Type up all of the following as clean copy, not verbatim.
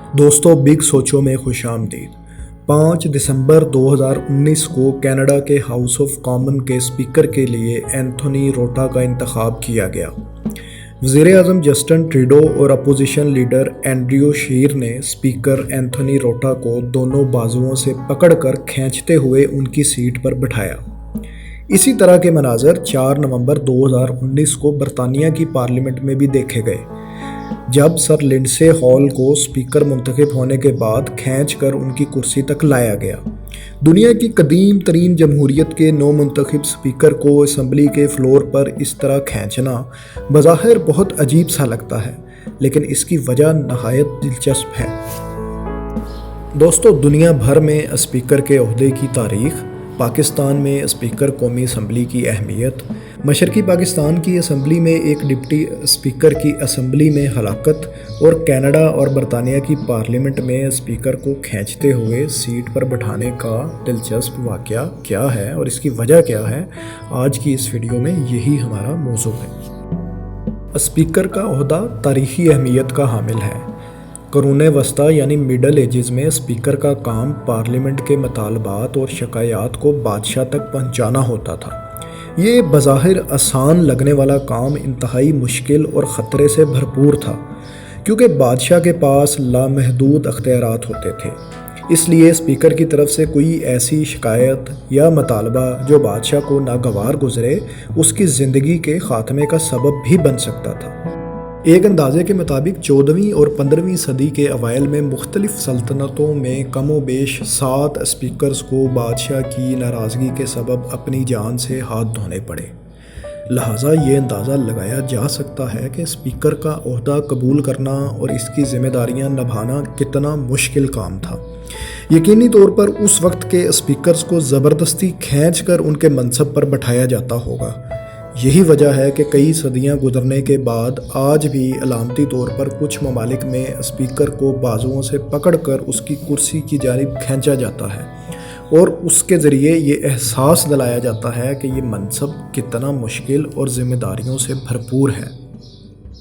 دوستو بگ سوچوں میں خوش آمدید۔ 5 دسمبر 2019 کو کینیڈا کے ہاؤس آف کامن کے اسپیکر کے لیے اینتھونی روٹا کا انتخاب کیا گیا۔ وزیر اعظم جسٹن ٹریڈو اور اپوزیشن لیڈر اینڈریو شیر نے اسپیکر اینتھونی روٹا کو دونوں بازوؤں سے پکڑ کر کھینچتے ہوئے ان کی سیٹ پر بٹھایا۔ اسی طرح کے مناظر 4 نومبر 2019 کو برطانیہ کی پارلیمنٹ میں بھی دیکھے گئے، جب سر لنڈسے ہال کو اسپیکر منتخب ہونے کے بعد کھینچ کر ان کی کرسی تک لایا گیا۔ دنیا کی قدیم ترین جمہوریت کے نو منتخب اسپیکر کو اسمبلی کے فلور پر اس طرح کھینچنا بظاہر بہت عجیب سا لگتا ہے، لیکن اس کی وجہ نہایت دلچسپ ہے۔ دوستو، دنیا بھر میں اسپیکر کے عہدے کی تاریخ، پاکستان میں اسپیکر قومی اسمبلی کی اہمیت، مشرقی پاکستان کی اسمبلی میں ایک ڈپٹی اسپیکر کی اسمبلی میں ہلاکت، اور کینیڈا اور برطانیہ کی پارلیمنٹ میں اسپیکر کو کھینچتے ہوئے سیٹ پر بٹھانے کا دلچسپ واقعہ کیا ہے اور اس کی وجہ کیا ہے، آج کی اس ویڈیو میں یہی ہمارا موضوع ہے۔ اسپیکر کا عہدہ تاریخی اہمیت کا حامل ہے۔ قرون وسطیٰ یعنی مڈل ایجز میں اسپیکر کا کام پارلیمنٹ کے مطالبات اور شکایات کو بادشاہ تک پہنچانا ہوتا تھا۔ یہ بظاہر آسان لگنے والا کام انتہائی مشکل اور خطرے سے بھرپور تھا، کیونکہ بادشاہ کے پاس لامحدود اختیارات ہوتے تھے۔ اس لیے اسپیکر کی طرف سے کوئی ایسی شکایت یا مطالبہ جو بادشاہ کو ناگوار گزرے، اس کی زندگی کے خاتمے کا سبب بھی بن سکتا تھا۔ ایک اندازے کے مطابق 14ویں اور 15ویں صدی کے اوائل میں مختلف سلطنتوں میں کم و بیش 7 اسپیکرز کو بادشاہ کی ناراضگی کے سبب اپنی جان سے ہاتھ دھونے پڑے۔ لہٰذا یہ اندازہ لگایا جا سکتا ہے کہ اسپیکر کا عہدہ قبول کرنا اور اس کی ذمہ داریاں نبھانا کتنا مشکل کام تھا۔ یقینی طور پر اس وقت کے اسپیکرز کو زبردستی کھینچ کر ان کے منصب پر بٹھایا جاتا ہوگا۔ یہی وجہ ہے کہ کئی صدیاں گزرنے کے بعد آج بھی علامتی طور پر کچھ ممالک میں اسپیکر کو بازوؤں سے پکڑ کر اس کی کرسی کی جانب کھینچا جاتا ہے، اور اس کے ذریعے یہ احساس دلایا جاتا ہے کہ یہ منصب کتنا مشکل اور ذمہ داریوں سے بھرپور ہے۔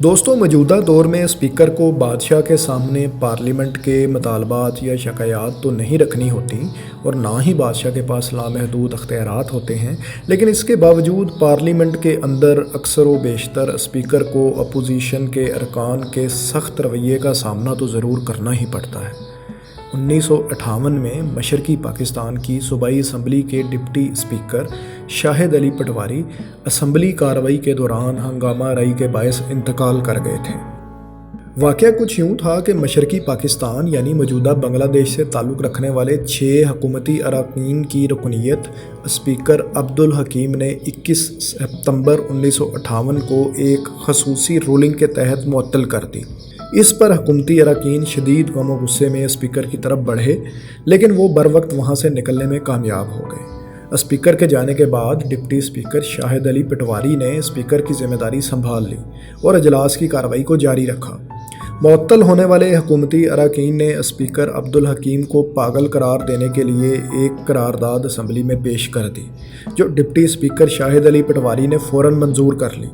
دوستو، موجودہ دور میں اسپیکر کو بادشاہ کے سامنے پارلیمنٹ کے مطالبات یا شکایات تو نہیں رکھنی ہوتی، اور نہ ہی بادشاہ کے پاس لامحدود اختیارات ہوتے ہیں، لیکن اس کے باوجود پارلیمنٹ کے اندر اکثر و بیشتر اسپیکر کو اپوزیشن کے ارکان کے سخت رویے کا سامنا تو ضرور کرنا ہی پڑتا ہے۔ 1958 میں مشرقی پاکستان کی صوبائی اسمبلی کے ڈپٹی اسپیکر شاہد علی پٹواری اسمبلی کارروائی کے دوران ہنگامہ آرائی کے باعث انتقال کر گئے تھے۔ واقعہ کچھ یوں تھا کہ مشرقی پاکستان یعنی موجودہ بنگلہ دیش سے تعلق رکھنے والے 6 حکومتی اراکین کی رکنیت اسپیکر عبدالحکیم نے 21 ستمبر 1958 کو ایک خصوصی رولنگ کے تحت معطل کر دی۔ اس پر حکومتی اراکین شدید غم و غصے میں اسپیکر کی طرف بڑھے، لیکن وہ بروقت وہاں سے نکلنے میں کامیاب ہو گئے۔ اسپیکر کے جانے کے بعد ڈپٹی اسپیکر شاہد علی پٹواری نے اسپیکر کی ذمہ داری سنبھال لی اور اجلاس کی کارروائی کو جاری رکھا۔ معطل ہونے والے حکومتی اراکین نے اسپیکر عبدالحکیم کو پاگل قرار دینے کے لیے ایک قرارداد اسمبلی میں پیش کر دی، جو ڈپٹی اسپیکر شاہد علی پٹواری نے فوراً منظور کر لی۔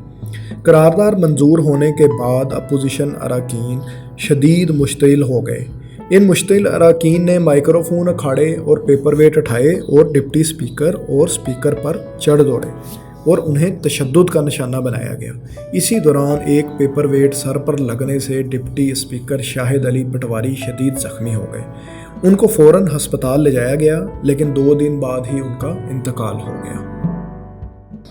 قرارداد منظور ہونے کے بعد اپوزیشن اراکین شدید مشتعل ہو گئے۔ ان مشتعل اراکین نے مائکروفون اکھاڑے اور پیپر ویٹ اٹھائے اور ڈپٹی اسپیکر اور اسپیکر پر چڑھ دوڑے، اور انہیں تشدد کا نشانہ بنایا گیا۔ اسی دوران ایک پیپر ویٹ سر پر لگنے سے ڈپٹی اسپیکر شاہد علی پٹواری شدید زخمی ہو گئے۔ ان کو فوراً ہسپتال لے جایا گیا، لیکن 2 دن بعد ہی ان کا انتقال ہو گیا۔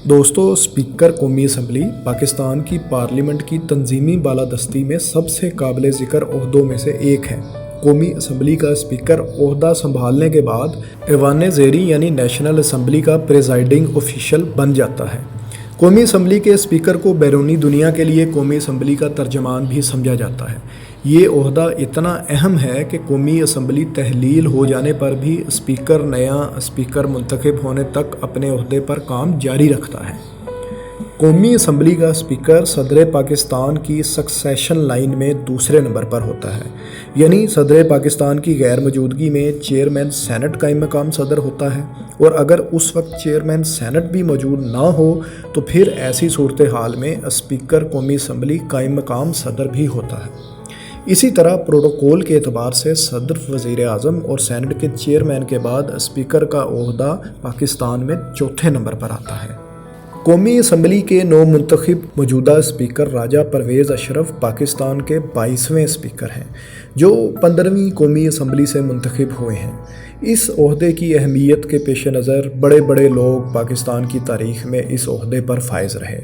دوستو، اسپیکر قومی اسمبلی پاکستان کی پارلیمنٹ کی تنظیمی بالادستی میں سب سے قابل ذکر عہدوں میں سے ایک ہے۔ قومی اسمبلی کا اسپیکر عہدہ سنبھالنے کے بعد ایوان زیریں یعنی نیشنل اسمبلی کا پریزائڈنگ آفیشل بن جاتا ہے۔ قومی اسمبلی کے اسپیکر کو بیرونی دنیا کے لیے قومی اسمبلی کا ترجمان بھی سمجھا جاتا ہے۔ یہ عہدہ اتنا اہم ہے کہ قومی اسمبلی تحلیل ہو جانے پر بھی اسپیکر نیا اسپیکر منتخب ہونے تک اپنے عہدے پر کام جاری رکھتا ہے۔ قومی اسمبلی کا اسپیکر صدر پاکستان کی سکسیشن لائن میں دوسرے نمبر پر ہوتا ہے، یعنی صدر پاکستان کی غیر موجودگی میں چیئرمین سینٹ قائم مقام صدر ہوتا ہے، اور اگر اس وقت چیئرمین سینٹ بھی موجود نہ ہو تو پھر ایسی صورتحال میں اسپیکر قومی اسمبلی قائم مقام صدر بھی ہوتا ہے۔ اسی طرح پروٹوکول کے اعتبار سے صدر، وزیر اعظم اور سینٹ کے چیئرمین کے بعد اسپیکر کا عہدہ پاکستان میں چوتھے نمبر پر آتا ہے۔ قومی اسمبلی کے نو منتخب موجودہ اسپیکر راجہ پرویز اشرف پاکستان کے 22ویں اسپیکر ہیں، جو 15ویں قومی اسمبلی سے منتخب ہوئے ہیں۔ اس عہدے کی اہمیت کے پیش نظر بڑے بڑے لوگ پاکستان کی تاریخ میں اس عہدے پر فائز رہے۔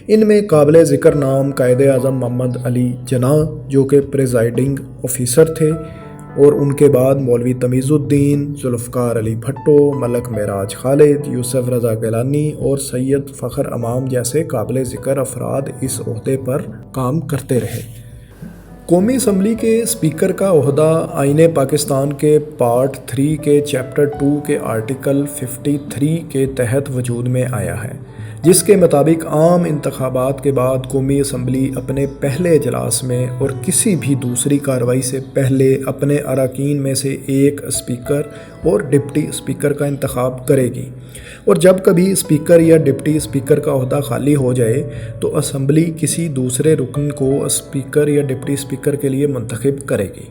ان میں قابل ذکر نام قائد اعظم محمد علی جناح، جو کہ پریزائڈنگ آفیسر تھے، اور ان کے بعد مولوی تمیز الدین، ذوالفقار علی بھٹو، ملک معراج خالد، یوسف رضا گیلانی اور سید فخر امام جیسے قابل ذکر افراد اس عہدے پر کام کرتے رہے۔ قومی اسمبلی کے اسپیکر کا عہدہ آئین پاکستان کے پارٹ 3 کے چیپٹر 2 کے آرٹیکل 53 کے تحت وجود میں آیا ہے، جس کے مطابق عام انتخابات کے بعد قومی اسمبلی اپنے پہلے اجلاس میں اور کسی بھی دوسری کارروائی سے پہلے اپنے اراکین میں سے ایک اسپیکر اور ڈپٹی اسپیکر کا انتخاب کرے گی، اور جب کبھی اسپیکر یا ڈپٹی اسپیکر کا عہدہ خالی ہو جائے تو اسمبلی کسی دوسرے رکن کو اسپیکر یا ڈپٹی اسپیکر کے لیے منتخب کرے گی۔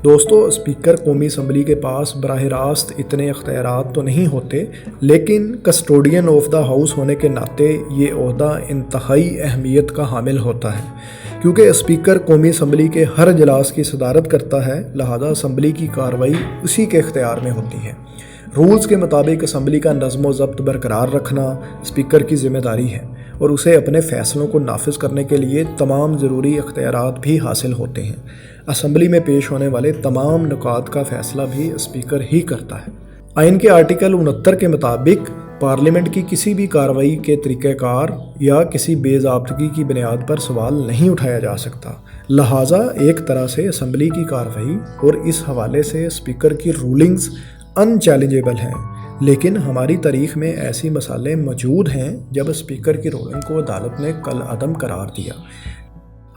دوستو، اسپیکر قومی اسمبلی کے پاس براہ راست اتنے اختیارات تو نہیں ہوتے، لیکن کسٹوڈین آف دا ہاؤس ہونے کے ناطے یہ عہدہ انتہائی اہمیت کا حامل ہوتا ہے، کیونکہ اسپیکر قومی اسمبلی کے ہر اجلاس کی صدارت کرتا ہے، لہذا اسمبلی کی کارروائی اسی کے اختیار میں ہوتی ہے۔ رولز کے مطابق اسمبلی کا نظم و ضبط برقرار رکھنا اسپیکر کی ذمہ داری ہے، اور اسے اپنے فیصلوں کو نافذ کرنے کے لیے تمام ضروری اختیارات بھی حاصل ہوتے ہیں۔ اسمبلی میں پیش ہونے والے تمام نکات کا فیصلہ بھی اسپیکر ہی کرتا ہے۔ آئین کے آرٹیکل 69 کے مطابق پارلیمنٹ کی کسی بھی کارروائی کے طریقہ کار یا کسی بے ضابطگی کی بنیاد پر سوال نہیں اٹھایا جا سکتا، لہٰذا ایک طرح سے اسمبلی کی کارروائی اور اس حوالے سے اسپیکر کی رولنگز ان چیلنجیبل ہیں۔ لیکن ہماری تاریخ میں ایسی مثالیں موجود ہیں جب اسپیکر کی رولنگ کو عدالت نے کالعدم قرار دیا۔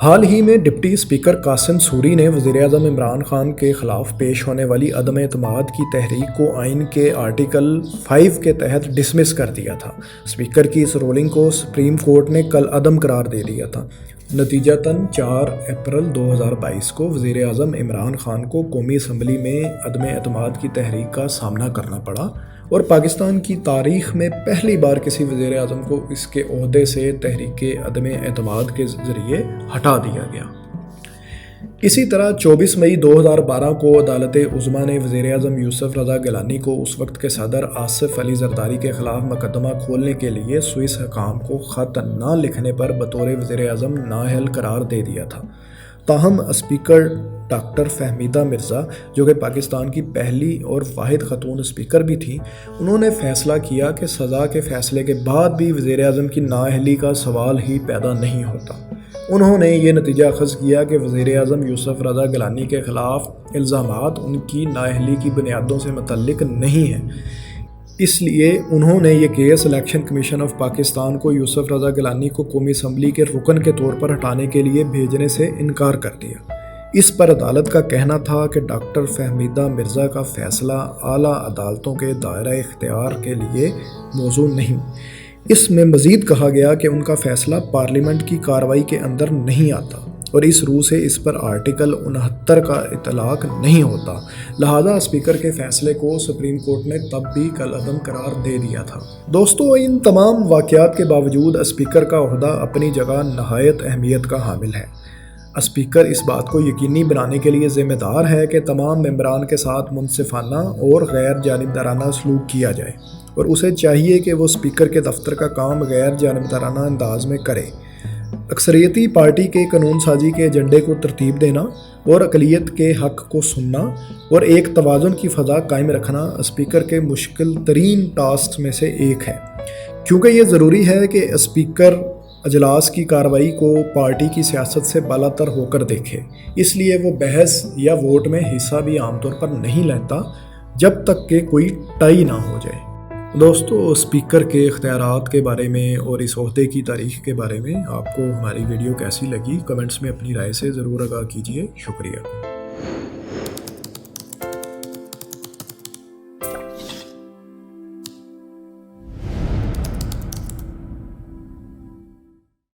حال ہی میں ڈپٹی اسپیکر قاسم سوری نے وزیر اعظم عمران خان کے خلاف پیش ہونے والی عدم اعتماد کی تحریک کو آئین کے آرٹیکل 5 کے تحت ڈسمس کر دیا تھا۔ اسپیکر کی اس رولنگ کو سپریم کورٹ نے کالعدم قرار دے دیا تھا۔ نتیجتاً 4 اپریل 2022 کو وزیر اعظم عمران خان کو قومی اسمبلی میں عدم اعتماد کی تحریک کا سامنا کرنا پڑا، اور پاکستان کی تاریخ میں پہلی بار کسی وزیر اعظم کو اس کے عہدے سے تحریک عدم اعتماد کے ذریعے ہٹا دیا گیا۔ اسی طرح 24 مئی 2012 کو عدالت عظمیٰ نے وزیر اعظم یوسف رضا گیلانی کو اس وقت کے صدر آصف علی زرداری کے خلاف مقدمہ کھولنے کے لیے سوئس حکام کو خط نہ لکھنے پر بطور وزیر اعظم نااہل قرار دے دیا تھا۔ تاہم اسپیکر ڈاکٹر فہمیدہ مرزا، جو کہ پاکستان کی پہلی اور واحد خاتون اسپیکر بھی تھیں، انہوں نے فیصلہ کیا کہ سزا کے فیصلے کے بعد بھی وزیر اعظم کی نااہلی کا سوال ہی پیدا نہیں ہوتا۔ انہوں نے یہ نتیجہ اخذ کیا کہ وزیر اعظم یوسف رضا گیلانی کے خلاف الزامات ان کی نااہلی کی بنیادوں سے متعلق نہیں ہیں، اس لیے انہوں نے یہ case election commission of Pakistan کو یوسف رضا گیلانی کو قومی اسمبلی کے رکن کے طور پر ہٹانے کے لیے بھیجنے سے انکار کر دیا۔ اس پر عدالت کا کہنا تھا کہ ڈاکٹر فہمیدہ مرزا کا فیصلہ اعلیٰ عدالتوں کے دائرہ اختیار کے لیے موزوں نہیں۔ اس میں مزید کہا گیا کہ ان کا فیصلہ پارلیمنٹ کی کارروائی کے اندر نہیں آتا، اور اس روح سے اس پر آرٹیکل 69 کا اطلاق نہیں ہوتا، لہذا اسپیکر کے فیصلے کو سپریم کورٹ نے تب بھی کالعدم قرار دے دیا تھا۔ دوستو، ان تمام واقعات کے باوجود اسپیکر کا عہدہ اپنی جگہ نہایت اہمیت کا حامل ہے۔ اسپیکر اس بات کو یقینی بنانے کے لیے ذمہ دار ہے کہ تمام ممبران کے ساتھ منصفانہ اور غیر جانبدارانہ سلوک کیا جائے، اور اسے چاہیے کہ وہ اسپیکر کے دفتر کا کام غیر جانبدارانہ انداز میں کرے۔ اکثریتی پارٹی کے قانون سازی کے ایجنڈے کو ترتیب دینا اور اقلیت کے حق کو سننا اور ایک توازن کی فضا قائم رکھنا اسپیکر کے مشکل ترین ٹاسکس میں سے ایک ہے، کیونکہ یہ ضروری ہے کہ اسپیکر اجلاس کی کارروائی کو پارٹی کی سیاست سے بالاتر ہو کر دیکھے۔ اس لیے وہ بحث یا ووٹ میں حصہ بھی عام طور پر نہیں لیتا جب تک کہ کوئی ٹائی نہ ہو جائے۔ دوستو، اسپیکر کے اختیارات کے بارے میں اور اس عہدے کی تاریخ کے بارے میں آپ کو ہماری ویڈیو کیسی لگی، کمنٹس میں اپنی رائے سے ضرور آگاہ کیجیے۔ شکریہ۔